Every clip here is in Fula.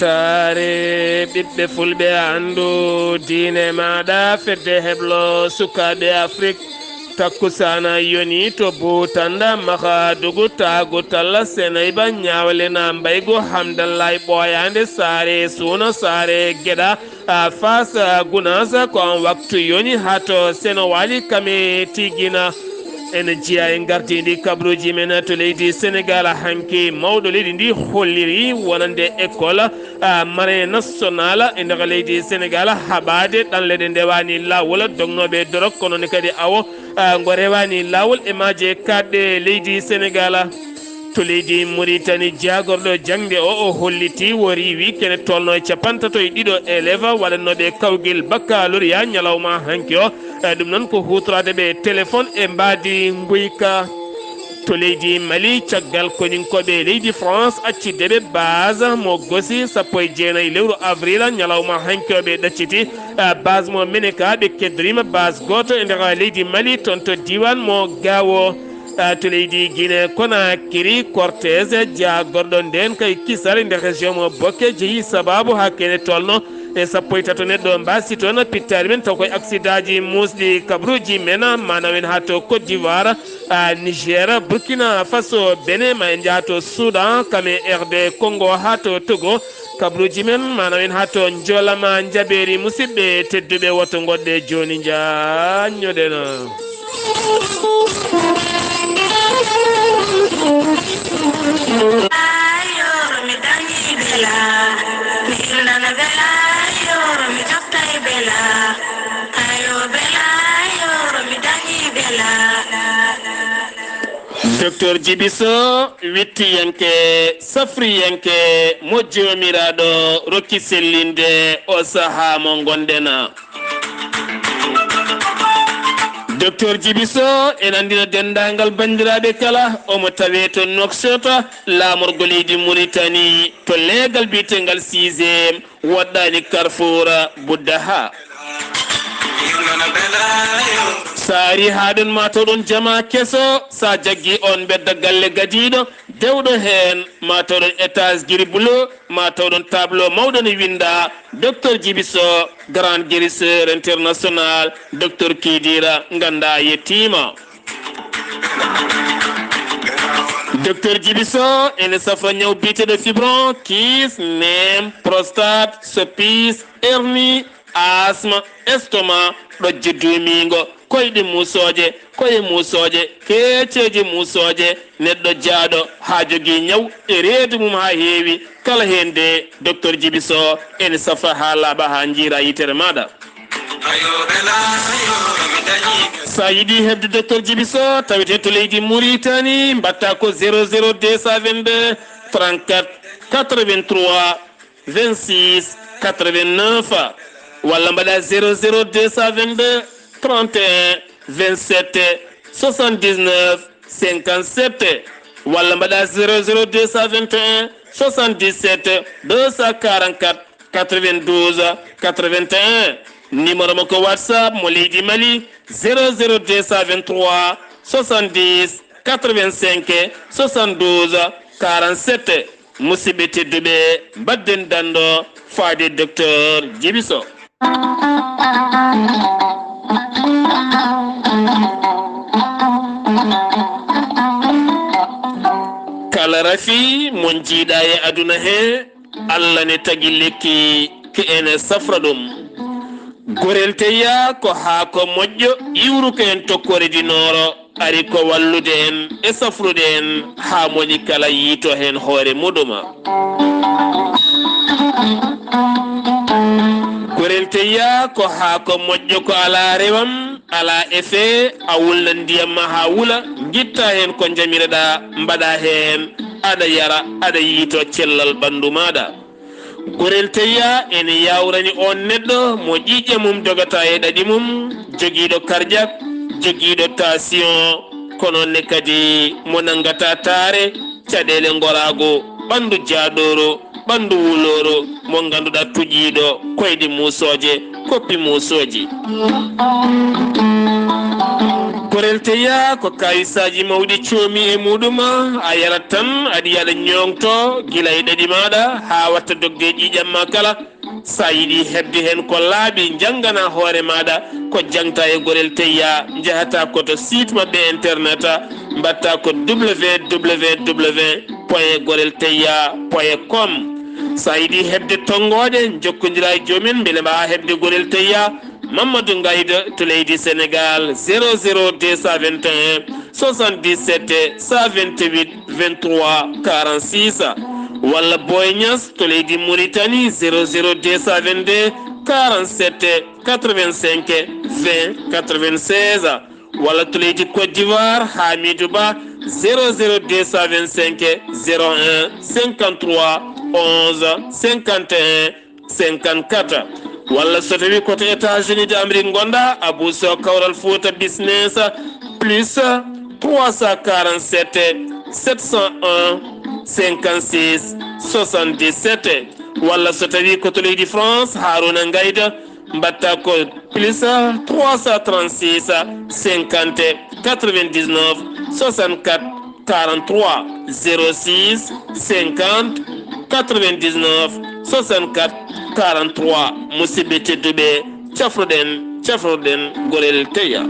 tare ɓiɓɓe fulɓe andu diine maɗa fedde heblo sukaɓe Afrique takkusana yoni to butanda maha dugu tagu talla senayba ñawlena mbaygu hamdallahi ɓoyande sare suna sare geɗa fas gunasa kon waktu yoni hato seno wali kame tigina ene jiya en gardidi kabruji men to leydi Sénégal hanki mawɗo leydi ndi holliri wonande école marine nationale e nder leydi Sénégal haɓade ɗanlede ndewani lawol dognoɓe dorok kono ne kadi awo ngo rewani lawol e maje kaɗɗe leydi Sénégal to leydi Mauritanie jagorɗo jangde o holliti wo riwi kene tolno e capantato e ɗiɗo élève waɗannoɓe kawguel baccalauréat ñalawma hanki o ɗum noon ko hutorade ɓe téléphone e mbadi guyka to leydi Mali caggal koninkoɓe leydi France accideɓe base mo gosi sappo e jeenayyi lewru avril ñalawma hanki o ɓe ɗacciti base mo meneka ɓe keddorima base goto e nder leydi Mali toon to diwan mo gawo to leydi Guinée Conakry cortège jagorɗo nden kay kisal e nder région mo Boké jeeyi sababu ha kene tolno e sappo e tato neɗɗo mbasi toon pittari men taw koye accident ji musɗi kabruji men manamen ha to Côte d'Ivoire Niger Burkina Faso Bénin ma en jaaha to Soudan kame RD Congo ha to Togo kabruji men manamen ha to Jolama Jaɓeri musidɓe tedduɓe woto goɗɗe joni jañoɗen Docteur Djibiso wittiyanke safriyanke mo jomiraɗo rokki sellinde o saha mo gondena Docteur Djibiso en andina dendagal bandiraɓe kala omo tawe to Nouakchott lamorgo leydi Mauritanie to leegal bitegal 6e woɗɗani Carrefour Buddaha saari haɗon matawɗon jama keso sa jaggi on bedda galle gadiɗo dewɗo hen matawɗon étage guiri bleu matawɗon tableau mawɗo ne winda Docteur Djibiso grand guérisseur international Docteur Kidira ganda yettima Docteur Djibiso ene safra ñaw biteɗo fibron kiis nem prostate soppis hernie asthme estomac ɗojje dumingo koyɗe musoje koye musoje keceji musoje neɗɗo jaaɗo ha jogui ñaw e reedu mum ha heewi kala hen de Docteur Djibiso ene safa ha laaɓa ha jiira yitere maɗa sa yiiɗi hebde Docteur Djibiso tawete to leydi Mauritanie mbatta ko 00222 34 83 26 89 walla mbaɗa 00222 31 27 79 57 walla mbaɗa 00221 77 244 92 81 numéro mo ko WhatsApp mo leydi Mali 00223 70 85 72 47 musidɓe tedduɓe mbadden dando faade Docteur Djibiso kala rafi mon jiiɗa e aduna he Allah ne tagi lekki ke ene safra ɗum gorel teya ko haako moƴƴo iwru ko en tokkore dinoro ari ko wallude en e safrude en ha moni kala yiito hen hoore muɗuma gorel teya ko haako moƴƴo ko ala rewam ala effet a wulna ndiyam ma ha wula gitta hen ko jamireɗa mbaɗa hen aɗa yara aɗa yiito cellal ɓandu maɗa gorel teya ene yawrani on neɗɗo mo ƴiƴƴe mum dogata e ɗaɗi mum joguiɗo cardiaque joguiɗo tension kono ne kadi mo nangata taare caɗele gorago ɓandu jaaɗoro ɓandu wuloro mo ganduɗa tuƴiɗo koyɗe musoje koppi musoji gorel teya ko kayisaji mawɗi coomi e muɗuma a yarat tan aɗa yaɗa ñongto gila e ɗaɗi maɗa ha watta dogde ƴiƴam ma kala sa yiɗi hebde hen ko laaɓi janggana hoore maɗa ko jangta e gorel teya jahata koto site mabɓe internet mbatta ko www.gorelteya.com sa yiɗi hebde tongoje jokkodira e jomumen beele mbawa hebde gorel teya Mamadou Gaïda to leydi Sénégal 00221 77 128 23 46 walla Boy Niass to leydi Mauritanie 00222 47 85 20 96 walla to leydi Côte d'Ivoire Hamidou Ba 00225 01 53 11 51 54 walla so tawi koto États-Unis d'Amérique gonɗa Abou Sow Kawral Fouta Business plus 347 701 56 77 walla so tawi koto leydi France Harouna Gaïda mbatta ko plus 336 50 99 64 43 06 50 99 64 43 musidɓe tedduɓe cafroɗen gorel teya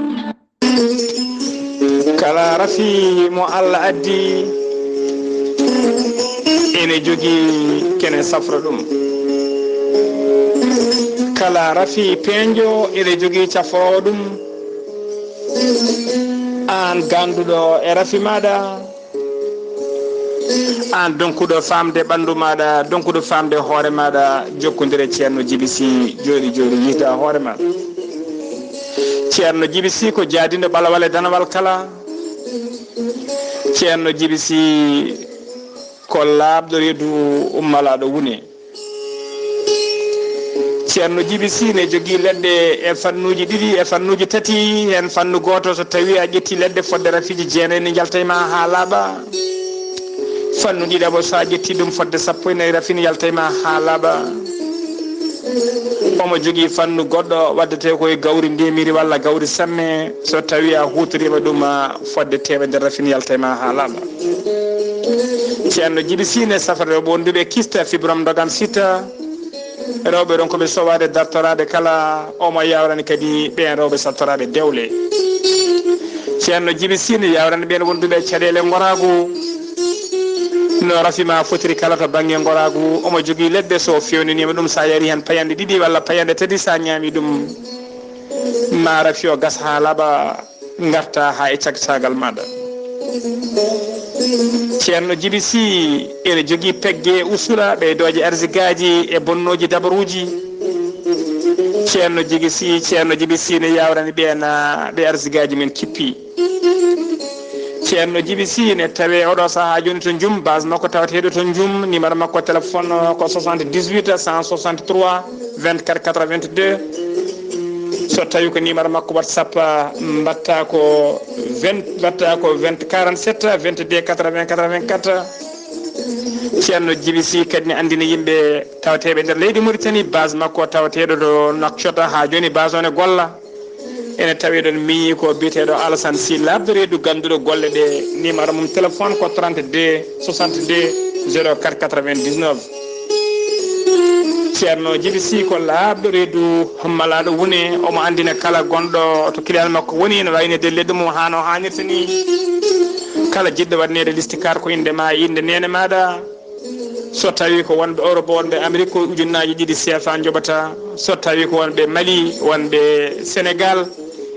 kala rafi mo Allah addi ene jogii kene safra ɗum kala rafi peñjo ene jogii cafowo ɗum an ganduɗo e rafi maɗa an donkuɗo famde ɓandu maɗa donkuɗo famde hoore maɗa jokkodire ceerno Djiby Sy joni yita hoore maɗa ceerno Djiby Sy ko jaadindo ɓalawal e danawal kala ceerno Djiby Sy ko laaɓɗo reedu ummalaɗo wune ceerno Djiby Sy ne jogii leɗɗe e fannuji ɗiɗi e fannuji tati hen fannu goto so tawi a ƴetti leɗɗe fodde rafiji jeenayyi ne jaltayma ha laaɓa fannu ɗiɗaɓo so a ƴetti ɗum fodde 14 rafini yaltayma ha laaɓa omo jogii fannu goɗɗo waddete koye gawri ndemiri walla gawri samme so tawi a hutorima ɗum fodde temedere rafini yaltayma ha laaɓa ceerno Djiby Sy ne safara rewɓe wonduɓe kista fibrom dogam sita rewɓe ɗon koɓe sowade dartorade kala omo yawrani kadi ɓen rewɓe sattoraɓe dewle ceerno Djiby Sy ne yawrani ɓen wonduɓe caɗele goragu no rafima fotiri kala to banggue goragu omo jogui leɗɗe so fewninima ɗum sa yari hen payande ɗiɗi walla payande tati sa ñaami ɗum ma rafi o gas ha laaɓa garta ha e cagtagal maɗa ceerno Djiby Sy ene jogui pegge usula ɓeydoje arsigaji e bonnoji dabaruji ceerno Djiby Sy ne yawrani ɓen ɓe arsigaji men kippi ceerno Djiby Sy ne tawe oɗo saaha joni to Djoum base makko tawateɗo to Djoum numéro makko téléphone ko 78 163 24 82 so tawi ko numéro makko WhatsApp mbatta ko 20 47 22 80 84 ceerno Djiby Sy kadi ne andina yimɓe tawateɓe nder leydi Mauritanie base makko tawateɗo to Nouakchott ha joni base on e golla ene tawi ɗon miñi ko biyeteɗo Alassane Sy labde reedu ganduɗo golle ɗe numéro mum téléphone ko 32 62 04 99 ceerno Djiby Sy ko laaɓɗo reedu hommalaɗo woni omo andina kala gonɗo to kilal makko woni ne wayno delle ɗum ha no hannirta ni kala jiɗɗo waɗnede listikar ko inde ma inde nene maɗa so tawi ko wonɓe Europe wonɓe Amérique ko ujunnaji ɗiɗi CFA joɓata so tawi ko wonɓe Mali wonɓe Sénégal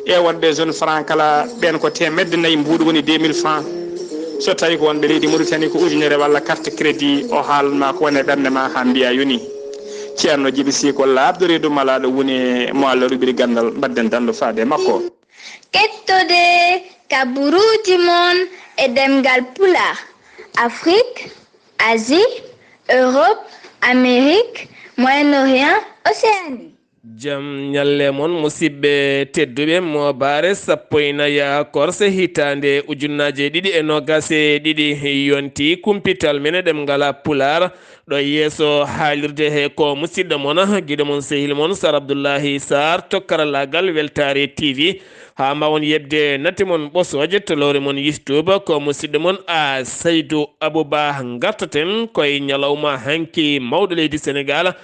e wonɓe zone franc kala ɓen ko temedde nayyi mbuɗu woni 2000 francs so tawi ko wonɓe leydi Mauritanie ko ujunere walla carte crédit o haalma ko woni e ɓernde ma ha mbiya yoni ceerno Djiby Sy ko laaɓɗo reedu malaɗo woni mo Allah ruɓiri gandal mbadden dandu faade makko kettode kaburuji mon e ɗemngal pulaar Afrique Asie Europe Amérique Moyen-Orient Océanie jam ñalle mon musidɓe tedduɓe mawbaare sappo e naya korse hitande ujunnaje ɗiɗi e nogase ɗiɗi yonti kumpital mene ɗemngal pulaar ɗo yeeso haalirde he ko musidɗo mon guiɗo mon sehil mon Sar Abdullaahi Saar to karallagal Weltare TV ha mbawon yebde natti mon ɓosoje to lowre mon yistuba ko musidɗo mon a Saydou Abouba gartaten koye ñalawma hanki mawɗo leydi Sénégal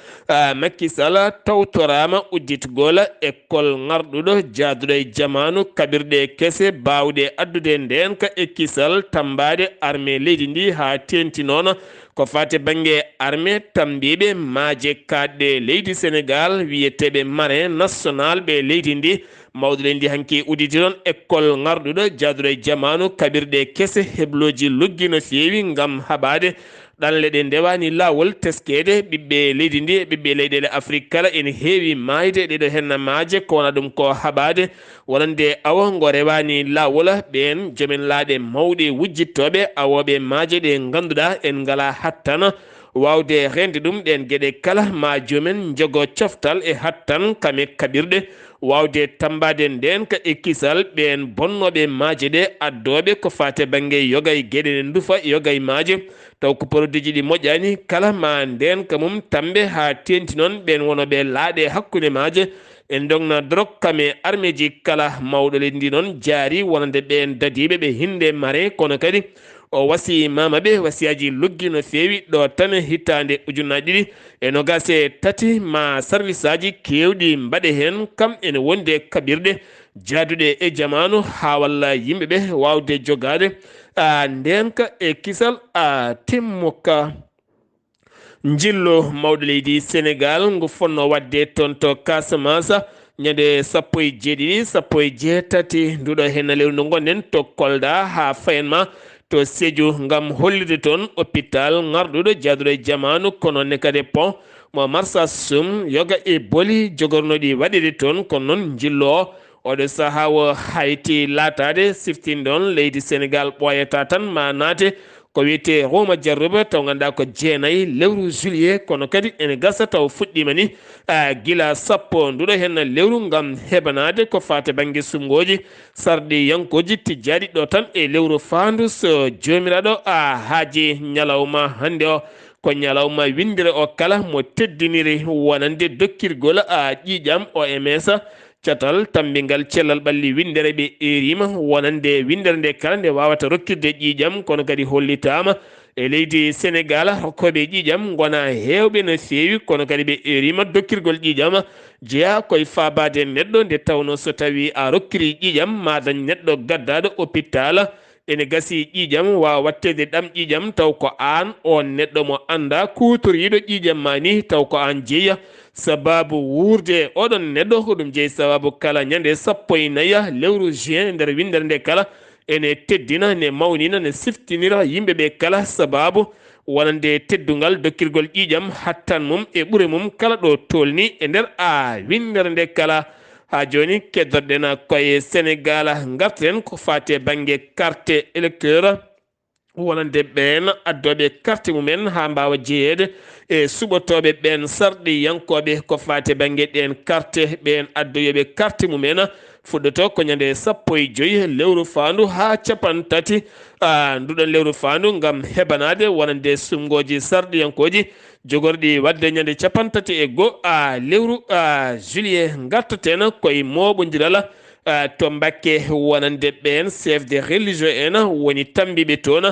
Macky Sall tawtorama udditgol école ngarɗuɗo jaaduɗo e jamanu kabirɗe kese bawɗe addude nden ka ekkisal tambade armée leydi ndi ha tenti noon ko fate banggue armée tambiɓe maaje kaɗɗe leydi Sénégal wiyeteɓe marin national ɓe leydi ndi mawɗo leydi hanki udditi ɗon école ngarɗuɗo jaaduɗo e jamanu kabirɗe kese hebloji luggi no fewi gam haɓade ɗanle ɗe ndewani lawol teskede ɓiɓɓe leydi ndi ɓiɓɓe leyɗele Afrique kala ene heewi mayde ɗeɗo henna maaje ko wona ɗum ko haɓade wonande awo ngo rewani lawol ɓen joomen laaɗe mawɗe wujjittoɓe awoɓe maaje ɗe ganduɗa en ngala hattana wawde rende ɗum ɗen gueɗe kala ma joomen jogo coftal e hattan kame kaɓirɗe wawde tambade nden ka ekkisal ɓen bonnoɓe maaje ɗe addoɓe ko fate banggue yogay gueɗe ɗe duufa yogay maaje taw ko produit ji ɗi moƴƴani kala ma nden ka mum tambe ha tenti noon ɓen wonoɓe laaɗe hakkude maaje en dogna drok kame armée ji kala mawɗo leydi ndi noon jaari wonande ɓen dadiɓe ɓe hinde marin kono kadi o wasi mamaɓe wasiyaji luggi no fewi ɗo tan hitande ujunnaji ɗiɗi e nogase tati ma service aji kewɗi mbaɗe hen kam ene wonde kaɓirɗe jaaduɗe e jamanu ha walla yimɓeɓe wawde jogade ndenka e kisal timmuka jillo mawɗo leydi Sénégal ngu fonno wadde toon to Casamance ñande 17 17 nduɗo hen lewru ndu gonɗen to Kolda ha fayenma to Sédhiou ngam hollide toon hôpital ngarɗuɗo jaaduɗo e jamanu kono ne kadi pont mo marsa sum yoga e boli jogornoɗi waɗide toon kono noon jillo oɗo saaha o hayti latade siftinde on leydi Sénégal ɓoyata tan ma naate ko wiyete Roma jarruba taw ganduɗa ko jeenayyi lewru juillet kono kadi ene gasa taw fuɗɗima ni gila sappo nduɗo hen lewru gam heɓanade ko fate banggue sumgoji sarɗi yankoji tijjaɗi ɗo tan e lewru fandu so jomiraɗo haaji ñalawma hande o ko ñalawma windere o kala mo teddiniri wonande dokkirgol ƴiƴam OMS catal tambingal cellal ɓalli windere ɓe erima wonande windere nde kala nde wawata rokkirde ƴiƴam kono kadi hollitama e leydi Sénégal hokkoɓe ƴiƴam gona hewɓe no fewi kono kadi ɓe erima dokkirgol ƴiƴam jeeya koye fabade neɗɗo nde tawno so tawi a rokkiri ƴiƴam ma dañ neɗɗo gaddaɗo hôpital ene gasi ƴiƴam wawa wattede ɗam ƴiƴam taw ko an on neɗɗo mo anda kutoriɗo ƴiƴam ma ni taw ko an jeeya sababu wurde oɗon neɗɗo ko ɗum jeeyi sababu kala ñande 14 lewru juin nder windere nde kala ene teddina ne mawnina ne siftinira yimɓeɓe kala sababu wonande teddungal dokkirgol ƴiƴam hattan mum e ɓuure mum kala ɗo tolni e nder windere nde kala ha joni keddoɗen koye Sénégal garten ko fate banggue carte électeur wonande ɓen addoɓe carte mumen ha mbawa jeeyede e suɓotoɓe ɓen sarɗi yankoɓe ko fate banggue ɗen carte ɓen addoyoɓe carte mumen fuɗɗoto ko ñande 15 lewru fandu ha 30 nduɗon lewru fandu gam heɓanade wonande sumgoji sarɗiyankoji jogorɗi wadde ñande 31 lewru juillet gartaten koye moɓodiral to Mbacké wonande ɓen chef de religieux en woni tambiɓe toon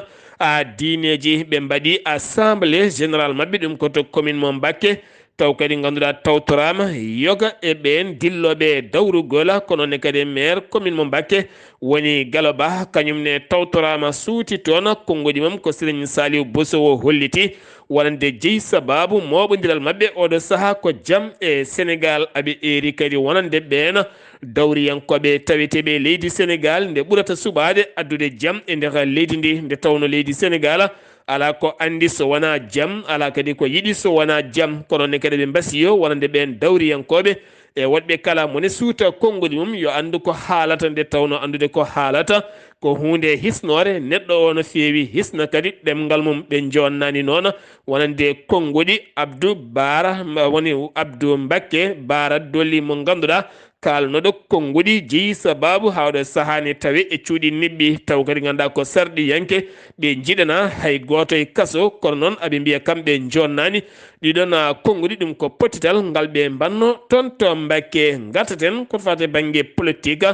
diineji ɓe mbaɗi assemblée général mabɓe ɗum koto commune mo Mbacké taw kadi ganduɗa tawtorama yoga e ɓen dilloɓe dawrugol kono ne kadi maire commune mo Mbacké woni Gallo Ba kañumne tawtorama suuti toon konngodi mum ko Serigne Saliou Bousso holliti wonande jeeyi sababu moɓodiral mabɓe oɗo saaha ko jaam e Sénégal aɓe eri kadi wonande ɓen dawriyankoɓe taweteɓe leydi Sénégal nde ɓurata suɓade addude jaam e nder leydi ndi nde tawno leydi Sénégal ala ko andi so wona jaam ala kadi ko yiɗi so wona jaam kono ne kadi ɓe mbasiyo wonande ɓen dawriyankoɓe e woɗɓe kala mone suuta konngoli mum yo andu ko haalata nde tawno andude ko haalata ko hunde hisnore neɗɗo o no feewi hisna kadi ɗemngal mum ɓe jonnani noon wonande konngodi Abdou Bara woni Abdou Mbacké Bara dolli mo ganduɗa kalnoɗo konngudi jeeyi sababu hawɗo sahani tawi e cuuɗi niɓɓi taw kadi ganduɗa ko sarɗi yanke ɓe jiɗana hay goto e kaso kono noon aɓe mbiya kamɓe jonnani ɗiɗon konngudi ɗum ko potital ngal ɓe mbanno toon to Mbacké gartaten ko fate banggue politique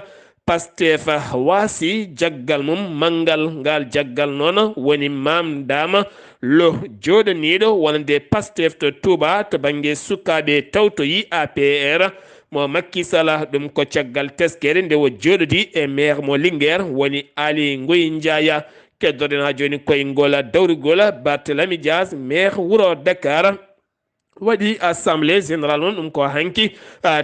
Pastef waasi jaggal mum mangal ngal jaggal noon woni Mam Dama Lo joɗaniɗo wonande Pastef to Touba to banggue sukaɓe tawtoyi APR mo Macky Sall ɗum ko caggal teskere nde o joɗodi e maire mo Linguére woni Ali Ngoyi Ndiaya keddoɗen ha joni koyngol dawrugol Barthélémy Dias maire wuuro Dakar waɗi assemblée générale noon ɗum ko hanki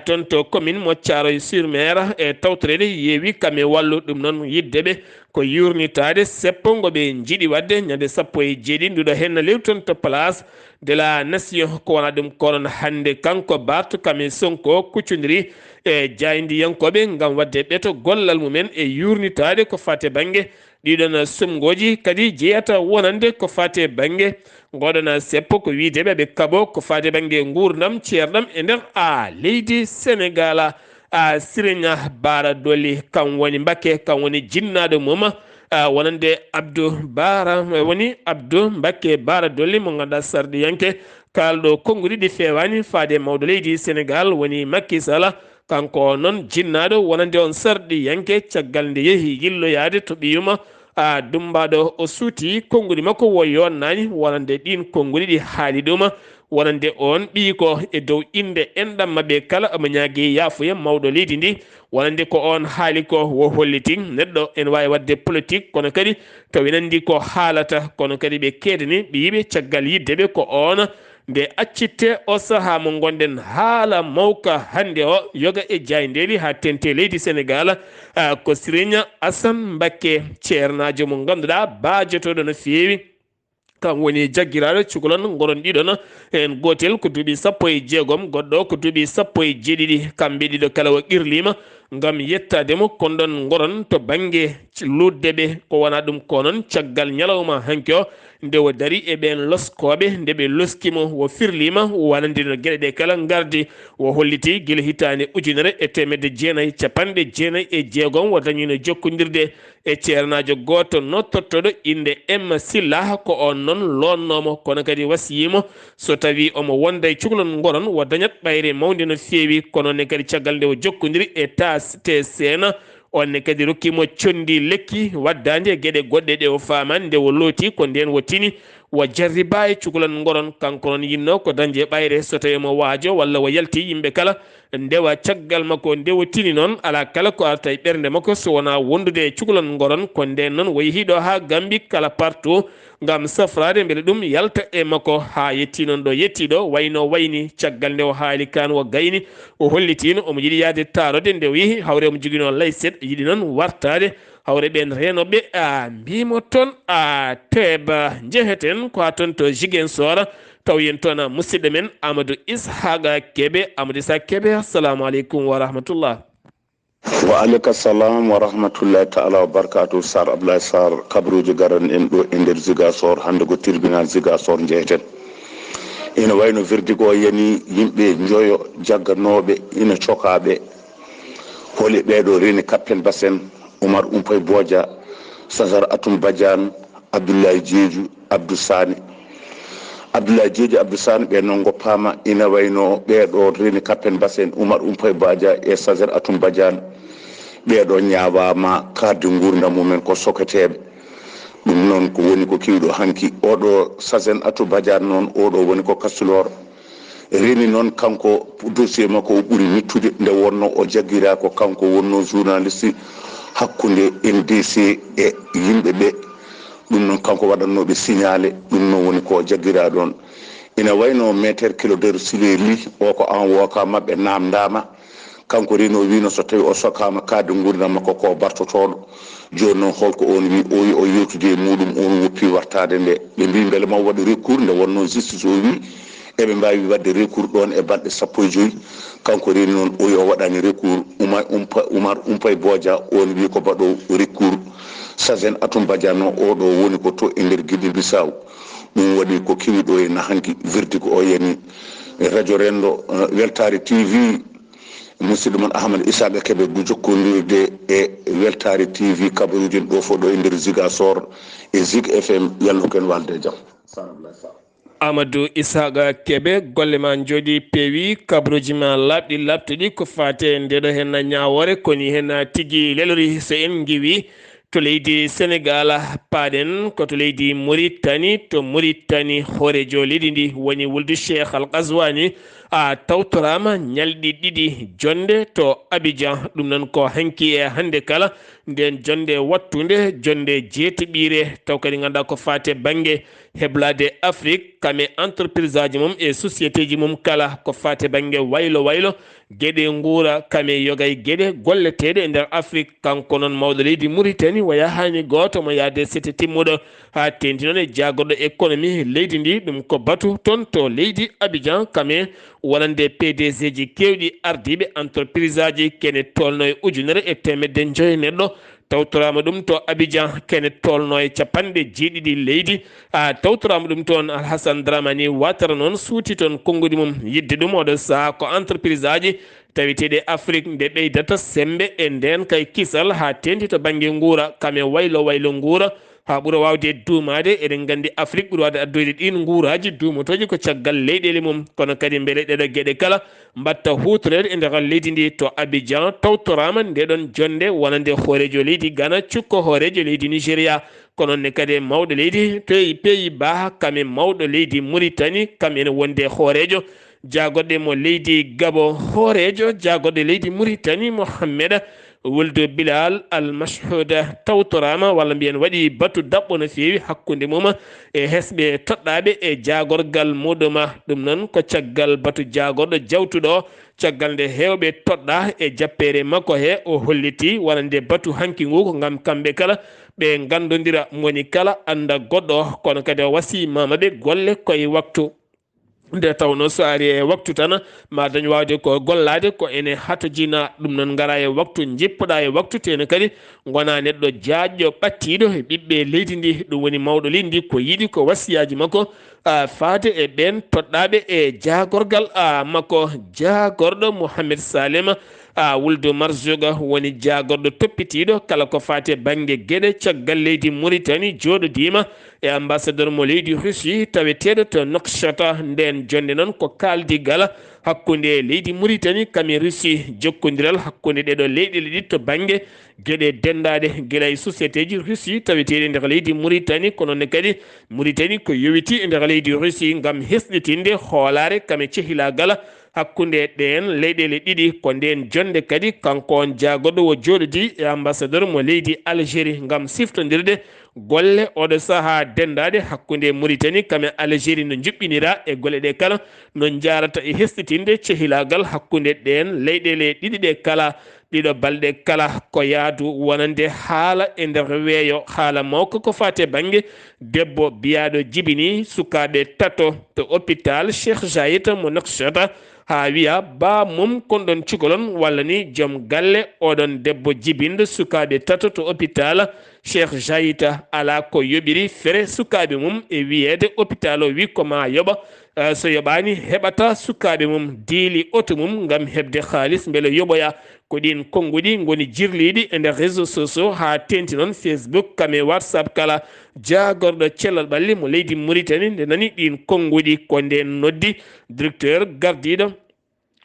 toon to commune mo Thiaroye sur Mer e tawtorede yeewi kame wallu ɗum noon yiddeɓe ko yurnitade seppongo ɓe jiiɗi wadde ñande 17 nduɗo henna lew toon to place de la nation ko wona ɗum konon hande kanko Barth kame Sonko kuccodiri e jaydiyankoɓe gam wadde ɓeeto gollal mumen e yurnitade ko fate banggue ɗiɗon sumgoji kadi jeeyata wonande ko fate banggue goɗona seppo ko wideɓe ɓe kaɓo ko fate banggue gurdam ceerɗam e nder leydi Sénégal Sirigna Bara Dolly kam woni Mbacké kam woni jinnaɗo mum wonande Abdou Bara woni Abdou Mbacké Bara Dolly mo ganduɗa sardiyanke kalɗo konnguli ɗi fewani faade mawɗo leydi Sénégal woni Macky Sall kanko noon jinnaɗo wonande on sarɗi yanke caggal nde yeehi yilloyade to ɓiyuma dumbaɗo o suuti konnguli makko wo yonnani wonande ɗin konnguli ɗi haali ɗuma wonande on ɓii ko e dow inde enɗam mabɓe kala omo ñaagui yaafuya mawɗo leydi ndi wonande ko on haali ko wo holliti neɗɗo ene wawi wadde politique kono kadi tawi nandi ko haalata kono kadi ɓe keedani ɓe yiiɓe caggal yiddeɓe ko on nde accitte o saaha mo gonɗen haala mawka hande o yoga e jayndeli ha tente leydi Sénégal ko Sirigna Assane Mbacké ceernajo mo ganduɗa baajotoɗo no feewi kam woni jaggiraɗo cukalon goron ɗiɗon en gotel ko duuɓi 16 goɗɗo ko duuɓi 17 kamɓe ɗiɗo kala o qirlima gam yettademo kon ɗon goron to banggue luddeɓe ko wona ɗum ko noon caggal ñalawma hanki o nde o dari e ɓen loskoɓe nde ɓe loskimo wo firlima wonande no gueɗe ɗe kala gardi o holliti guila hitande 1996 o dañino jokkodirde e ceernajo goto nottortoɗo inde M Silla ko on noon lonnomo kono kadi wasiyimo so tawi omo wonda e cukalon goron o dañat ɓayre mawde no feewi kono ne kadi caggal nde o jokkodiri e TSN onne kadi rokkimo condi lekki waddande gueɗe goɗɗe ɗe o famani nde o looti ko nden o tini o jarriba e cukalon goron kanko noon yinno ko dañde ɓayre so tawi mo waajo walla o yalti yimɓe kala ndewa caggal makko nde o tini noon ala kala ko arta e ɓernde makko so wona wondude e cukalon goron ko nden noon o yeehi ɗo ha Gambie kala partout gam safrade beele ɗum yalta e makko ha yetti noon ɗo yettiɗo wayno wayni caggal nde o haali kan o gayni o hollitino omo yiiɗi yaade tarode nde o yeehi hawre omo joguino layset yiiɗi noon wartade hawre ɓen renoɓe mbimo toon teeba jeheten ko ha toon to Ziguinchor taw yen toon musidɗo men Amadou Ishaqa Kebe Amadou Ishaqa Kebe assalamu aleykum wa rahmatullah. wa aleyka salam wa rahmatullahi taala wa barakatuh. Sar Abdullaahi Saar kabaruji garan en ɗo e nder Ziguinchor hande ko tribunal Ziguinchor jeyeten ina wayno verdict o yani yimɓe joyo jagganoɓe ina cokaɓe holi ɓeɗo reni Capel Bassen Oumar Umpay Bodia Sazar Atum Badiane Abdoulaye Diédhiou Abdou Sane ɓe noon goppama ina wayno ɓeɗo reni Capel Bassen Oumar Umpay Bodia e Sazar Atum Badiane ɓeɗo ñawama kadde gurdam mumen ko soketeɓe ɗum noon ko woni ko kiwiɗo hanki oɗo Sazar Atum Badiane noon oɗo woni ko Kastilor reni noon kanko dossier makko o ɓuuri mittude nde wonno o jaggira ko kanko wonno journaliste hakkude NDC e yimɓe ɓe ɗum noon kanko waɗannoɓe signalé ɗum noon woni ko jaggira ɗon ina wayno métre kilodeur Silé Ly o ko an woka mabɓe namdama kanko reno wino so tawi o sokama kadde gurdam makko ko bartotoɗo joni noon holko on wi o wi o yewtude e muɗum on woppi wartade nde ɓe mbi beele ma waɗa recours nde wonno justice o wi eɓe mbawi wadde recours ɗon e balɗe 15 kanko reni noon o wi o waɗani recours Oumar Umpay Bodia on wi ko baɗo recours Sazar Atum Badiane o oɗo woni ko to e nder Guinée Bissau ɗum waɗi ko kiwiɗo e nahanki verdict o yani radio rendo Weltare TV musidɗo mon Ahmad Ishaqa Kebe du jokkodirde e Weltare TV kabaruji ɗo fo ɗo e nder Ziguinchor e Zig FM yallo ken walde jaam. Amadou Isaga Kebe golle ma jodi pewi kabruji ma labɗi labtuɗi ko fate ndeɗo hen ñawore koni hen tigi lelori so en giwi to leydi Sénégal paɗen koto leydi Mauritanie to Mauritanie horejo leydi ndi woni wuldu Cheikh Al Ghazouani a tawtorama ñalɗi ɗiɗi jonde to Abidjan ɗum non ko hanki e hande kala nden jonde wattude jonde jeetiɓire taw kadi ganduɗa ko fate banggue heblade Afrique kame entreprise aji mum e société ji mum kala ko fate banggue waylo waylo gueɗe nguura kame yogay gueɗe golleteɗe e nder Afrique kanko noon mawɗo leydi Mauritanie waya hani goto mo yaade sete timmuɗo ha tenti noon e jagorɗo économie leydi ndi ɗum ko batu toon to leydi Abidjan kame wonande PDG ji kewɗi ardiɓe entreprise aji kene tolno e ujunere e temedde joyi neɗɗo tawtorama ɗum to Abidjan kene tolno e capanɗe jeeɗiɗi leydi tawtorama ɗum toon Alhassane Dramani Ouattara noon suuti toon konngudi mum yidde ɗum oɗo saaha ko entreprise aji taweteɗe Afrique nde ɓeydata sembe e nden kay kisal ha tendi to banggue nguura kame waylo waylo nguura ha ɓuura wawde duumade eɗen gandi Afrique ɓuuri wawde addoyde ɗin nguuraji duumotoji ko caggal leyɗele mum kono kadi beele ɗeɗo gueɗe kala mbatta hutorede e nder leydi ndi to Abidjan tawtorama ndeɗon jonde wonande hoorejo leydi Ghana cukko hoorejo leydi Nigéria kono ne kadi mawɗo leydi Pays-Bas kame mawɗo leydi Mauritanie kamene wonde hoorejo jagoɗe mo leydi Gabon hoorejo jagoɗe leydi Mauritanie Mohamed wuldu Bilal Al Mashhouda tawtorama walla mbiyen waɗi batu dabɓo no fewi hakkude mum e hesɓe toɗɗaɓe e jagorgal muɗuma ɗum noon ko caggal batu jagorɗo jawtuɗo caggal nde hewɓe toɗɗa e jappere makko he o holliti wonande batu hanki ngu ko gam kamɓe kala ɓe gandodira moni kala anda goɗɗo kono kadi o wasi mamaɓe golle koye waktu nde tawno so ari e waktu tan ma dañ wawde ko gollade ko ene hatojina ɗum noon gara e waktu jippoɗa e waktu tene kadi gona neɗɗo jaajƴo ɓattiɗo e ɓiɓɓe leydi ndi ɗum woni mawɗo leydi ndi ko yiiɗi ko wasiyaji makko faade e ɓen toɗɗaɓe e jagorgal makko jagorɗo Mouhamed Salema wuldu Marzoga woni jagorɗo toppitiɗo kala ko fate banggue gueɗe caggal leydi Mauritanie joɗodima e ambassadeur mo leydi Russie taweteɗo to Nouakchott nden jonde noon ko kaldigal hakkude leydi Mauritanie kame Russie jokkodiral hakkude ɗeɗo leyɗele ɗi to banggue gueɗe dendade guila e société ji Russie taweteɗe nder leydi Mauritanie kono ne kadi Mauritanie ko yowiti e nder leydi Russie gam hesɗitinde hoolare kame cehilagal hakkude ɗen leyɗele ɗiɗi ko nden jonde kadi kanko on jagoɗo o joɗodi e ambassadeur mo leydi Algérie gam siftodirde golle oɗo saaha dendade hakkude Mauritanie kame Algérie no juɓɓinira e golle ɗe kala no jarata e hesɗitinde cehilagal hakkude ɗen leyɗele ɗiɗi ɗe kala ɗiɗo balɗe kala ko yaadu wonande haala e nder weeyo haala mawko ko fate banggue debbo biyaɗo jibini sukaɓe tato to hôpital Cheikh Zayed mo Nouakchott ha wiya ba mum kon ɗon cukalon walla ni joom galle oɗon debbo jibinde sukaɓe tato to hôpital Cheikh Zayed ala ko yoɓiri fere sukaɓe mum e wiyede hôpital o wi koma yoɓa so yoɓani heɓata sukaɓe mum diili auto mum gam hebde halis beele yoɓoya ko ɗin konngudi goni jirliɗi e nder réseau sociaux ha tenti noon Facebook kame WhatsApp kala jagorɗo cellal ɓalli mo leydi Mauritanie nde nani ɗin konngudi ko nden noddi directeur gardiɗo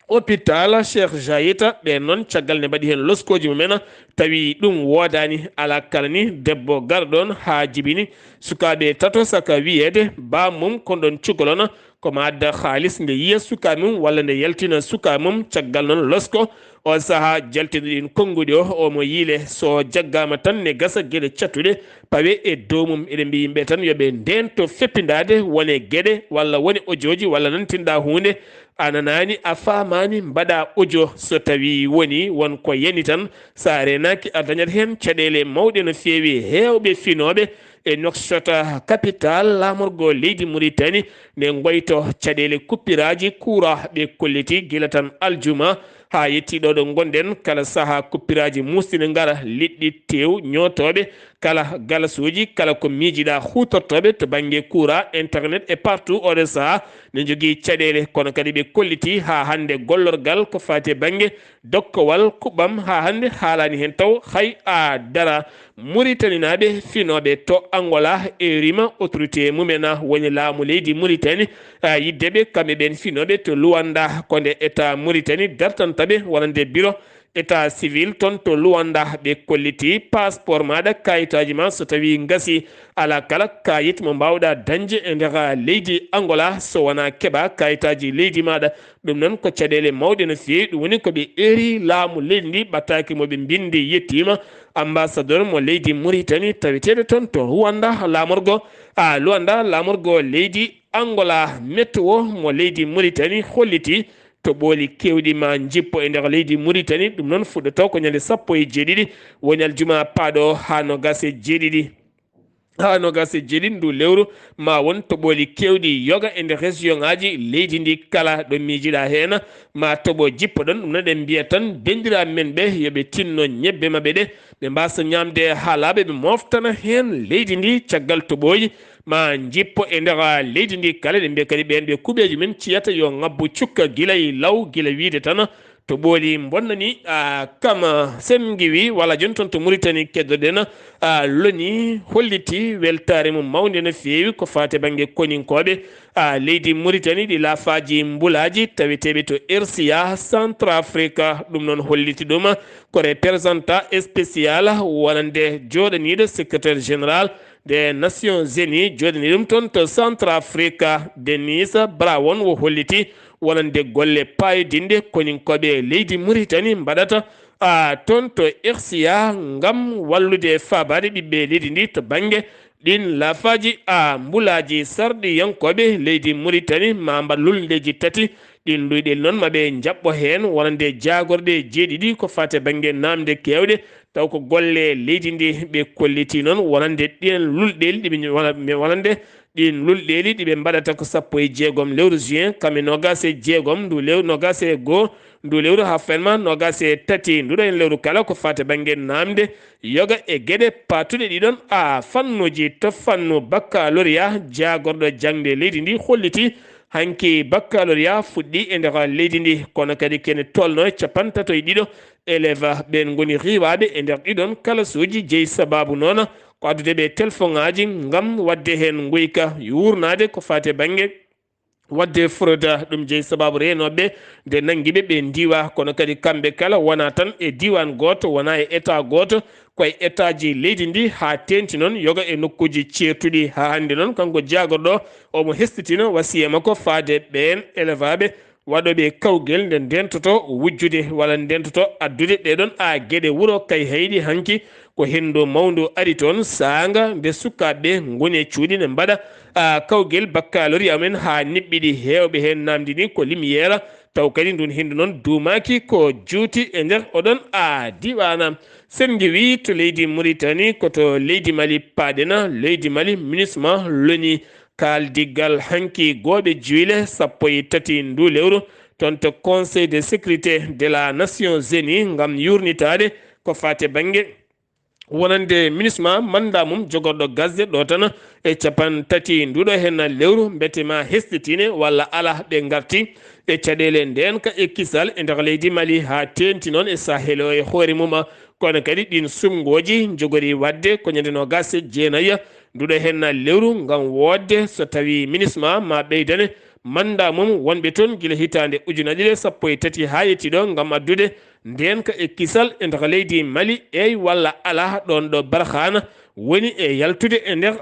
hôpital Cheikh Zayed ɓe noon caggal ne mbaɗi hen loskoji mumen tawi ɗum wodani ala kala ni debbo garɗon ha jibini sukaɓe tato saka wiyede ba mum kon ɗon cukalon komo adda halis nde yiya suka mum walla nde yaltina suka mum caggal noon losko o saaha jaltiɗin konngudi o mo yiile so jaggama tan ne gasa gueɗe cattuɗe pawe e dow mum eɗen mbi yimɓe tan yooɓe ndento feppidade wone gueɗe walla woni audioji walla nantinɗa hunde a nanani a famani mbaɗa audio so tawi woni wonko yani tan sa renaki a dañat hen caɗele mawɗe no fewi hewɓe finoɓe e Nouakchott capital lamorgo leydi Mauritanie ne goyto caɗele kuppiraji courant ɓe kolliti guila tan aljuma ha yettiɗo ɗo gonɗen kala saaha kuppiraji mustine ngara liɗɗi tew ñotoɓe kala galasuji kala ko miijiɗa hutortoɓe to banggue courant internet et partout oɗo saha ne jogui caɗele kono kadi ɓe kolliti ha hande gollorgal ko fati banggue dokkowal kuɓam ha hande haalani hen taw hay a dara Mauritanie naɓe finoɓe to Angola e rima autorité mumena woni laamu leydi Mauritanie yiddeɓe kamɓe ɓen finoɓe to Luanda konde état Mauritanie dartantaɓe wonande bureau état civil ton to Luanda ɓe kolliti passeport maɗa kayitaji ma so tawi gasi ala kala kayit mo mbawɗa dañde e nder leydi Angola so wona keɓa kayitaji leydi maɗa ɗum noon ko caɗele mawɗe no fewi ɗum woni koɓe eri laamu leydi ndi ɓattaki moɓe bindi yettima ambassadeur mo leydi Mauritanie taweteɗo ton to Luanda lamorgo leydi Angola météo mo leydi Mauritanie holliti to ɓooli kewɗi ma jippo e nder leydi Mauritanie ɗum noon fuɗɗoto ko ñande 17 woni aljuma paaɗo ha nogase jeeɗiɗi ndu lewru ma won toɓoli kewɗi yoga e nder région ngaji leydi ndi kala ɗo miijiɗa hen ma toɓo jippo ɗon ɗum noon ɗen mbiya tan dendira men ɓe yoɓe tinno ñebbe mabɓe ɗe ɓe mbasa ñamde haalaɓe ɓe moftana hen leydi ndi caggal toɓoji ma jippo e nder leydi ndi kala ɗe mbiya kadi ɓen ɓe kuɓeji men ciyata yo ngabbu cukka guila e law guila wiide tan to ɓooli bonnani kam sen giwi walla joni toon to Mauritanie keddoɗen loni holliti weltare mum mawde no fewi ko fate banggue koninkoɓe leydi Mauritanie ɗi laafaji mbulaji taweteɓe to RCA Centrafrique ɗum noon holliti ɗum ko représentant spécial wonande joɗaniɗo secrétaire général des Nations Unies joɗani ɗum toon to Centrafrique Denis Brawon wo holliti wonande golle payodinde koninkoɓe leydi Mauritanie mbaɗata toon to RCA ngam wallude fabade ɓiɓɓe leydi ndi to banggue ɗin laafaji mbulaji sarɗi yankoɓe leydi Mauritanie ma mballuldeji tati ɗin luyɗel noon maɓe jaɓɓo hen wonande jagorɗe jeeɗiɗi ko fate banggue namde kewɗe taw ko golle leydi ndi ɓe kolliti noon wonande ɗin lulɗeli ɗiɓe wonande ɗin lulɗeli ɗiɓe mbaɗata ko 16 lewru juin kamɓe 26 ndu lewru 21 ndu lewru ha fenma 23 nduɗo hen lewru kala ko fate banggue namde yoga e gueɗe patuɗe ɗiɗon fannuji to fannu baccalauréat jagorɗo jangde leydi ndi holliti hanki baccalauréat fuɗɗi e nder leydi ndi kono kadi kene tolno 52 élève ɓen goni riwaɓe e nder ɗiɗon kala suji jeeyi sababu noon ko addude ɓe téléphone ngaji ngam wadde hen guyka yurnade ko fate banggue wadde fraude ɗum jeeyi sababu renoɓe nde nanguiɓe ɓe diwa kono kadi kamɓe kala wona tan e diwan goto wona e état goto koye état ji leydi ndi ha tenti noon yoga e nokkuji certuɗi ha hande noon kanko jagorɗo omo hestitino wasiya makko faade ɓen élevaɓe waɗoɓe kawguel nde ndentoto wujjude walla ndentoto addude ɗeɗon gueɗe wuuro kay hayɗi hanki ko hendu mawdu ari toon sanga nde sukaɓe goni e cuuɗi ne mbaɗa kawguel baccalauréat amen ha niɓɓiɗi hewɓe hen namdini ko lumiére taw kadi ndun hendu noon duumaki ko juuti e nder oɗon diwana sen jeewi to leydi Mauritanie koto leydi Mali paɗena leydi Mali MINUSMA loni kaldiggal hanki gooɓe juile 13 ndu lewru toon to conseil de sécurité de la Nations Unies ngam yurnitade ko fate banggue wonande MINUSMA manda mum jogorɗo gasde ɗo tan e 30 nduɗo hen lewru betema hestitine walla ala ɓe garti e caɗele nden ka ekkisal e nder leydi Mali ha tenti noon e sahel o e hoore mum kono kadi ɗin sumgoji jogori wadde ko ñande 29 nduɗo hen lewru ngam wodde so tawi MINUSMA ma ɓeydane manda mum wonɓe toon guila hitande 2013 ha yettiɗo ngam addude nden ka ekkisal e nder leydi Mali eyi walla ala ɗon ɗo barhana woni e yaltude e nder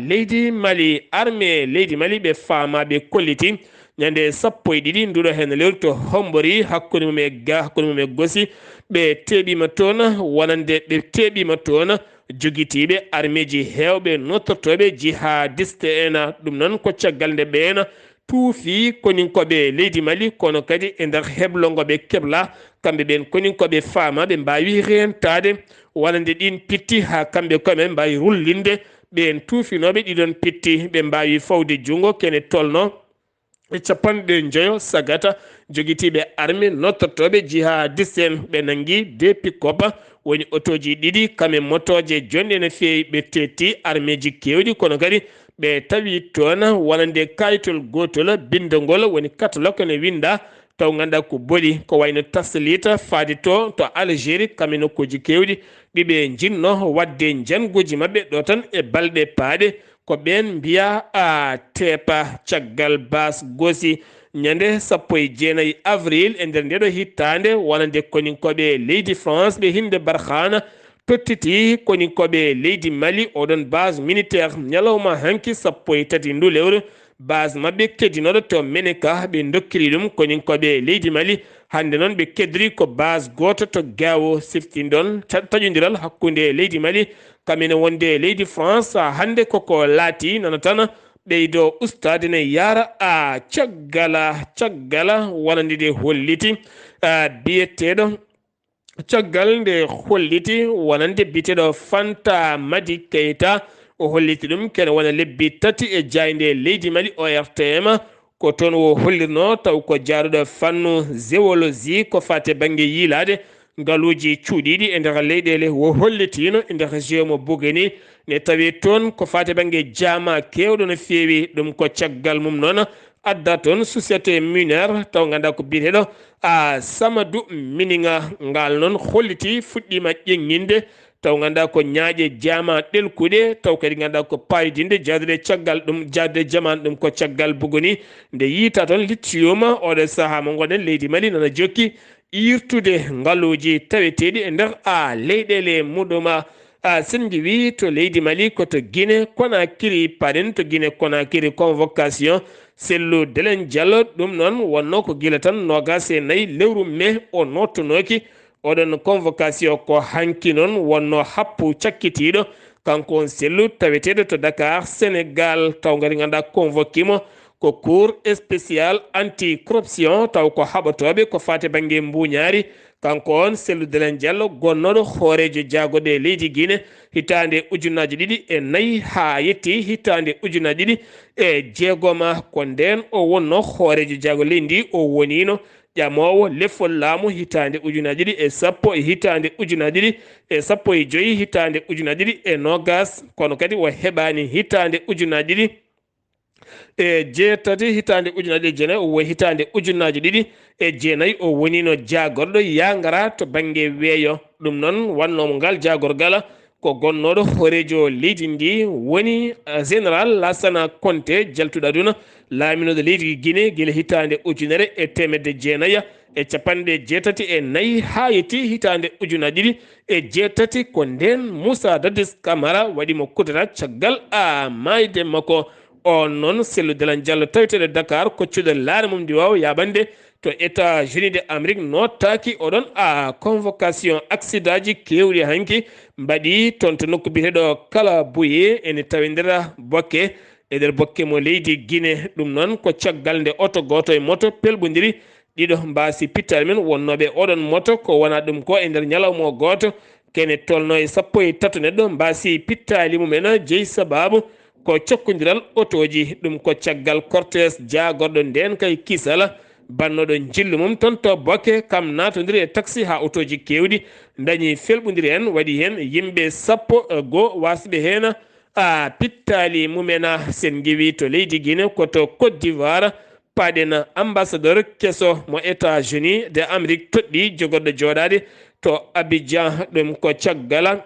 leydi Mali armée leydi Mali ɓe famaɓe kolliti ñande 12 nduɗo hen lewru to hombori hakkude mum e gosi ɓe teɓima toon wonande ɓe teɓima toon joguitiɓe armée ji hewɓe nottortoɓe jihadiste en ɗum noon ko caggal nde ɓen tuufi koninkoɓe leydi Mali kono kadi e nder heblongoɓe kebla kamɓe ɓen koninkoɓe famaɓe mbawi rentade wonande ɗin pitti ha kamɓe koyemen mbawi rullinde ɓen tuufinoɓe ɗiɗon pitti ɓe mbawi fawde junggo kene tolno e capanɗe joyo sagata jogitiɓe armé nottotoɓe jihadiste en ɓe nangi de pick-up woni otoji ɗiɗi kame motoje jonɗe no fewi ɓe tetti armé ji kewɗi kono kadi ɓe tawi toon wonande kayitol gotol bindogol woni catalogue ne winda taw ganduɗa ko boɗi ko wayno taslita faade to Algérie kame nokkuji kewɗi ɗiɓe jinno wadde janguji mabɓe ɗo tan e balɗe paaɗe ko ɓen mbiya a tepa caggal bas gosi ñande 19 avril e nder ndeɗo hittande wonande koninkoɓe leydi France ɓe hinde barkhana tottiti koninkoɓe leydi Mali oɗon base militaire ñalawma hanki 13 ndu lewru base mabɓe keddinoɗo to Meneka ɓe dokkiri ɗum koninkoɓe leydi Mali hande noon ɓe keddori ko base goto to Gao siftindon taƴodiral hakkude leydi Mali kamene wonde leydi France hande koko laati nana tan ɓeydo ustade ne yara a caggala wonande de holliti biyeteɗo caggal nde holliti wonande biteɗo Fanta Madi Keita o holliti ɗum kene wona lebbi tati e jayde leydi Mali ORTM ko toon o hollirno taw ko jaaruɗo fannu géologie ko fate banggue yiilade ngaluji cuuɗiɗi e nder leyɗele o hollitino e nder région mo Bogoni ne tawi toon ko fate banggue jaama kewɗo no fewi ɗum ko caggal mum noon adda toon société miniére taw ganduɗa ko biyeteɗo Samadou Mininga ngal noon holliti fuɗɗima ƴeŋŋinde taw ganduɗa ko ñaaƴe jaama ɗelkuɗe taw kadi ganduɗa ko payidinde jaadude caggal ɗum jaadude jamanu ɗum ko caggal Bogoni nde yiita toon littiyuma oɗo saaha mo gonɗen leydi Mali nana jokki irtude ngaluji taweteɗi e nder leyɗele muɗuma sen wi to leydi Mali koto Guinée Conakry paɗen to Guinée Conakry convocation sellu Delen Diallo ɗum noon wonno ko gila tan nogas e nayyi lewru mai o nottonoki oɗon convocation ko hanki noon wonno happu cakkitiɗo kanko on sellu taweteɗo to Dakar Sénégal taw gari ganduɗa convoqué mo ko cour spécial anti corruption taw ko haɓatoɓe ko fate banggue mbuñaari kanko on sellu Delen Diallo gonnoɗo hoorejo jagode leydi Guinée hitande ujunnaji ɗiɗi e nayyi ha yetti hitande ujunnaji ɗiɗi e jeegoma ko nden o wonno hoorejo jago leydi o wonino ƴamowo lefol laamu hitande ujunnaji ɗiɗi e sappo e hitande ujunnaji ɗiɗi e sappo e joyyi hitande ujunnaji ɗiɗi e nogas kono kadi o heɓani hitande ujunnaji ɗiɗi e jeetati hitande ujunnaji ɗiɗi jeenayyi o woni hitande ujunnaji ɗiɗi e jeenayyi o wonino jagorɗo yangara to banggue weeyo ɗum noon wannomo ngal jagorgal ko gonnoɗo hoorejo leydi ndi woni général Lassana Conté jaltuɗo aduna laaminoɗo leydi Guinée guila hitande ujunere e temedde jeenayyi e capanɗe jeetati e nayyi ha yetti hitande ujunnaji ɗiɗi e jeetati ko nden Moussa Dadis Camara waɗimo kudata caggal mayde makko on noon sellu Delen Diallo taweteɗo Dakar koccuɗo laare mum ndi wawa yaɓande to États-Unis d'Amérique nottaki oɗon convocation accident ji kewɗi hanki mbaɗi toon to nokku biteɗo kala bouye ene tawi nder bokke e nder bokke mo leydi Guinée ɗum noon ko caggal nde oto goto e moto pelɓodiri ɗiɗo mbasi pittali men wonnoɓe oɗon moto ko wona ɗum ko e nder ñalawma goto kene tolno e 13 neɗɗo mbasi pittali mumen jeeyi sababu ko cokkodiral otoji ɗum ko caggal cortège jagorɗo nden kay kisala bannoɗo jillu mum toon to bokke kam natodiri e taxi ha otoji kewɗi dañi felɓodiri hen waɗi hen yimɓe 11 wasɓe hen pittali mumena sen jeewi to leydi Guinée koto Côte d'Ivoire paɗen ambassadeur kesso mo États-Unis d'Amérique toɗɗi jogorɗo joɗade to Abidjan ɗum ko caggala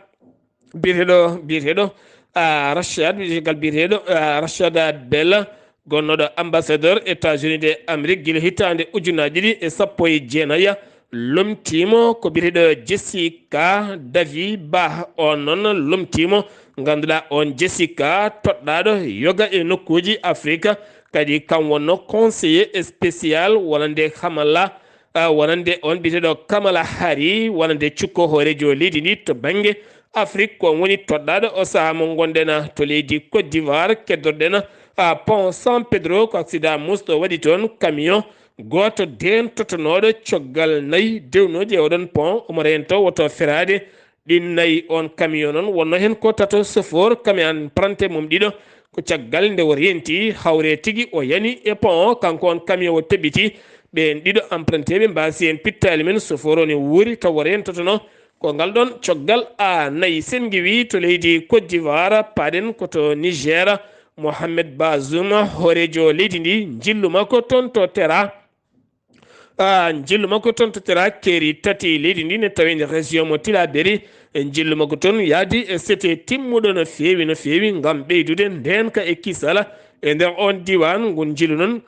biyeteɗo Rachad gal biyeteɗo Rachad Bella gonnoɗo ambassadeur États-Unis d'Amérique guila hitande ujunnaji ɗiɗi e 19 lomtimo ko biyeteɗo Jessica Davi Ba on noon lomtimo ganduɗa on Jessica toɗɗaɗo yoga e nokkuji Afrique kadi kam wonno conseiller spécial wonande Kamala wonande on biyeteɗo Kamala Hari wonande cukko hoorejo leydi ndi to banggue Afrique ko woni toɗɗaɗo o saaha mo gonɗen to leydi Côte d'Ivoire keddorɗen pont San Pedro ko accident musɗo waɗi toon camion goto den totonoɗo coggal nayyi dewnoji e oɗon pont omo rento woto ferade ɗin nayyi on camion noon wonno hen ko tato chauffeur camion prante mum ɗiɗo ko caggal nde o renti hawre tigi o yani e pont kanko on camion o tebiti ɓen ɗiɗo emprunteɓe mbasi en pittali men soforo ne wuuri taw rentotono ko ngal ɗon coggal a nayi sen giwi to leydi Côte d'Ivoire paɗen koto Niger Mohamed Bazoum horejo leydi ndi jillu makko toon to tera jillu makko toon to tera keeri tati leydi ndi ne tawi nder région mo Tillabéri jillu makko toon yaadi e sete timmuɗo no feewi ngam ɓeydude ndenka e kisala e nder on diwan ngun jillu noon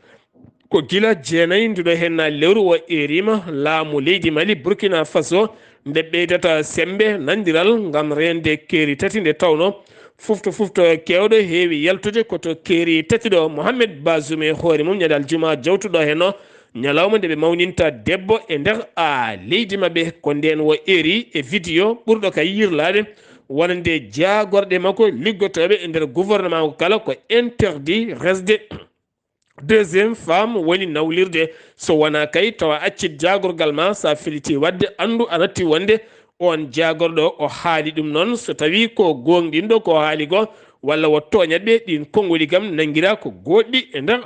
ko gila jeenayi nduɗo henna lewru o erima laamu leydi Mali Burkina Faso nde ɓeydata sembe nandiral ngam rende keeri tati nde tawno fufto kewɗo heewi yaltude koto keeri tati ɗo Mohamed Bazoum e hoore mum ñadal juma jawtuɗo henno ñalawma nde ɓe mawninta debbo e nder leydi maɓɓe ko nden o eri e vidéo ɓurɗo ka yirlade wonande jagorɗe makko liggotoɓe e nder gouvernement ko kala ko interdit resde deuxième femme woni nawlirde so wona kay tawa accit jagorgal ma sa filiti wadde andu anatti wonde on jagorɗo o haali ɗum noon so tawi ko gonɗinɗo ko haali go walla wo toñat ɓe ɗin konngoli kam nanguira ko goɗɗi e nder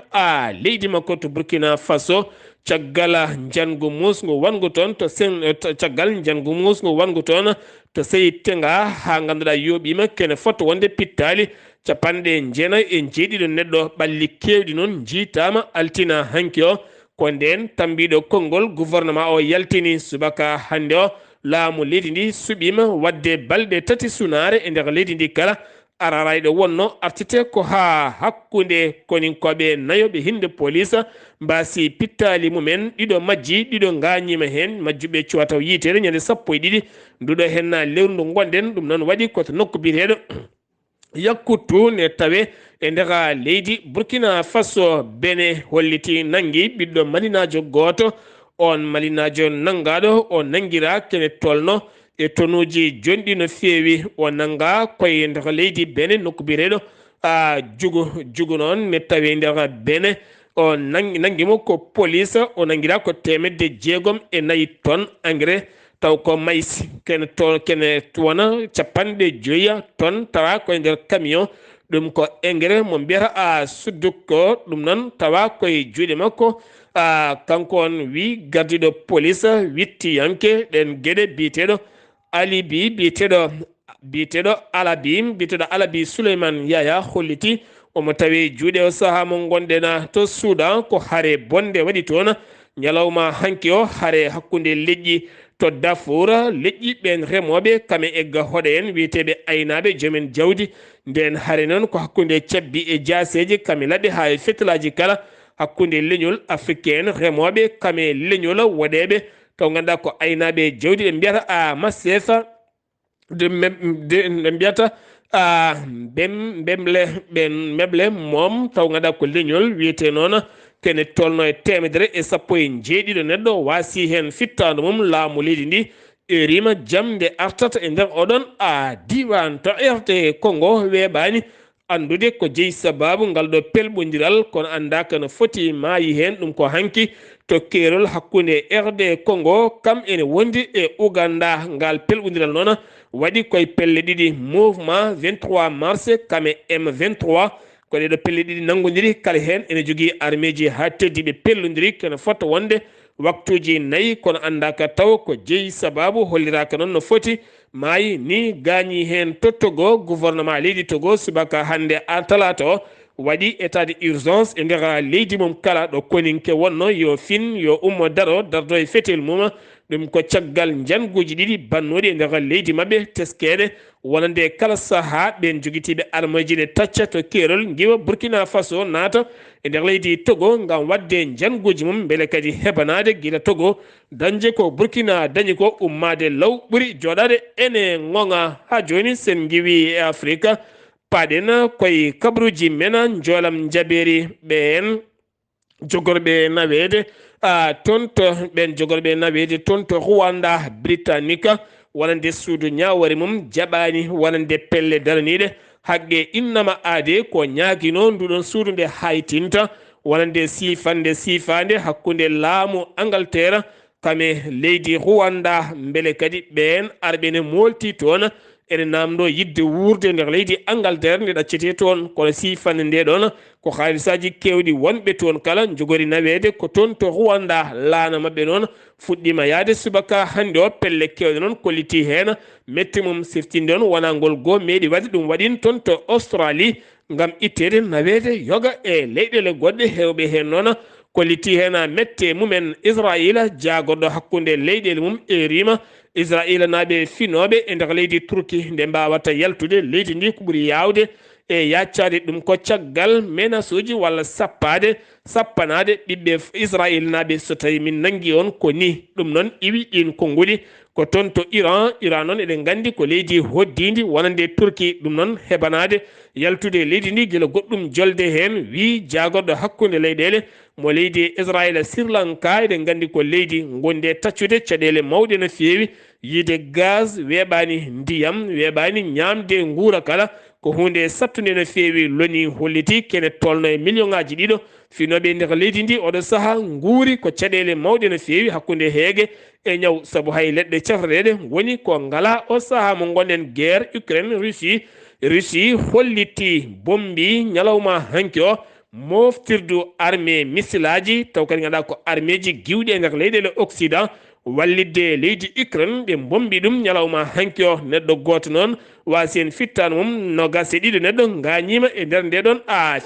leydi makko to Burkina Faso caggal jangu musgo wangu toon to caggal jangu musgo wangu toon to seyi tenga ha ganduɗa yoɓima kene foto wonde pittali capanɗe jeenayi e jeeɗiɗo neɗɗo ɓalli kewɗi noon jiitama altina hanki o ko nden tambiɗo konngol gouvernement o yaltini subaka hande o laamu leydi ndi suɓima wadde balɗe tati sunare e nder leydi ndi kala ararayɗo wonno artite ko ha hakkunde koninkoɓe nayoɓe hinde police mbasi pittali mumen ɗiɗo majji ɗiɗo gañima hen majjuɓe cuwataw yitere ñande 12 nduɗo henna lewru ndu gonɗen ɗum noon waɗi koto nokku biteɗo yakkutu ne tawe e nder leydi Burkina Faso bene holliti nangi ɓiɗɗo malinajo goto on malinajo nangaɗo o nanguira kene tolno e tonuji jonɗi no feewi o nanga koye nder leydi bene nokku biteɗo jugu noon ne tawi nder bene o nanguimo ko police o nanguira ko 604 tonnes engrais taw ko maysi kene wona 50 tonnes tawa koye nder camion ɗum ko engrais mo mbiyata suddukko ɗum noon tawa koye juuɗe makko kanko on wi gardiɗo police wittiyanke ɗen gueɗe biteɗo alibi biteɗo alabi Souleymane Yaya holliti omo tawi juuɗe o saaha mo gonɗena to Soudan ko haare bonde waɗi toon ñalawma hanki o haare hakkude leƴƴi to Darfour leƴƴi ɓen remoɓe kame egga hoɗe en wiyeteɓe aynaɓe joomen jawdi nden haare noon ko hakkude cabbi e jaseji kame laaɓe ha e fetelaji kala hakkude leñol africaine remoɓe kame leñol woɗeɓe taw ganduɗa ko aynaɓe jawdi ɓe mbiyata masefa ɓe mbiyata meble mom taw ganduɗa ko leñol wiyete noon kene tolno e 117 neɗɗo wasi hen fittadu mum laamu leydi ndi erima jamde artata e nder oɗon diwan to erte Congo weeɓani andude ko jeeyi sababu ngal ɗo pelɓodiral kono andaka no foti maayi hen ɗum ko hanki to keerol hakkude RD Congo kam ene wondi e Uganda ngal pelɓodiral noon waɗi koye pelle ɗiɗi mouvement 23 mars kame M23 ko ɗeɗo pelle ɗiɗi nangodiri kala hen ene jogui armeji ha teddiɓe pellodiri kono fotta wonde waktuji 4 kono andaka taw ko jeeyi sababu holliraka noon no foti maayi ni gañi hen to Togo gouvernement leydi Togo subaka hande talata o waɗi état de urgence e nder leydi mum kala ɗo koninke wonno yo fin yo ummo dardo e fetel mum ɗum ko caggal janguji ɗiɗi bannoɗi e nder leydi mabɓe teskede wonande kala saaha ɓen joguitiɓe armeji ɗe tacca to keerol giwa Burkina Faso naata e nder leydi Togo ngam wadde janguji mum beele kadi hebanade guila Togo dañje ko Burkina dañi ko ummade law ɓuuri joɗade ene gonga ha joni sen giwi e Afrique paɗen koye kabruji men jolam jaɓeri ɓen jogorɓe nawede toon to Rwanda Britannique wonande suudu ñawore mum jaɓani wonande pelle daraniɗe haqqe innama aade ko ñaguino nduɗon suudu nde haytinta wonande sifande hakkude laamu Angleterre kame leydi Rwanda beele kadi ɓen arɓene molti toon ene namdo yidde wurde nder leydi Angleterre nde ɗaccete toon kono sifande nde ɗon ko haalisaji kewɗi wonɓe toon kala jogori nawede ko toon to Rwanda laana mabɓe noon fuɗɗima yaade subaka hande o pelle kewɗe noon kolliti hen metti mum siftinde on wona ngol goo meeɗi wadde ɗum waɗin toon to Australie ngam ittede nawede yoga e leyɗele goɗɗe hewɓe hen noon kolliti hen mette mumen Israila jagorɗo hakkude leyɗele mum e rima Israila naɓe finoɓe e nder leydi Turki nde mbawata yaltude leydi ndi ko ɓuuri yawde e yaccade ɗum ko caggal menace uji walla sappanade ɓiɓɓe Israil naɓe so tawi min nangi on ko ni ɗum noon iwi ɗin konnguli ko toon to Iran noon eɗen gandi ko leydi hoddidi wonande Turki ɗum noon heɓanade yaltude leydi ndi gila goɗɗum jolde hen wi jagorɗo hakkude leyɗele mo leydi Israila Sri Lanka eɗen gandi ko leydi gonde taccude caɗele mawɗe no fewi yiide gaz weɓani ndiyam weɓani ñamde nguura kala ko hunde sattude no fewi loni holliti kene tolno e million ngaji ɗiɗo finoɓe nder leydi ndi oɗo saaha nguuri ko caɗele mawɗe no fewi hakkude heege e ñaw saabu hay leɗɗe cafreɗe woni ko ngala o saaha mo gonɗen guerre Ukraine Russie holliti bombi ñalawma hanki o moftirdu armée missilaji taw kadi ganduɗa ko armée ji giwɗi e nder leyɗele Occident wallidde leydi Ukraine ɓe bombi ɗum ñalawma hanki o neɗɗo goto noon wasi en fittano mum nogas e ɗiɗi neɗɗo gañima e nder nde ɗon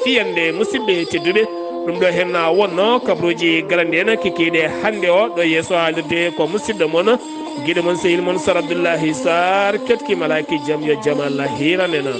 fiyande musidɓe tedduɓe ɗum ɗo henna wonno kabruji garandi en kikiɗe hande o ɗo yeeso haalirde ko musidɗo moon guiɗo moon sehil moon Sar Abdullaahi Saar ketki malaki jaam yo jaam Allah hiranena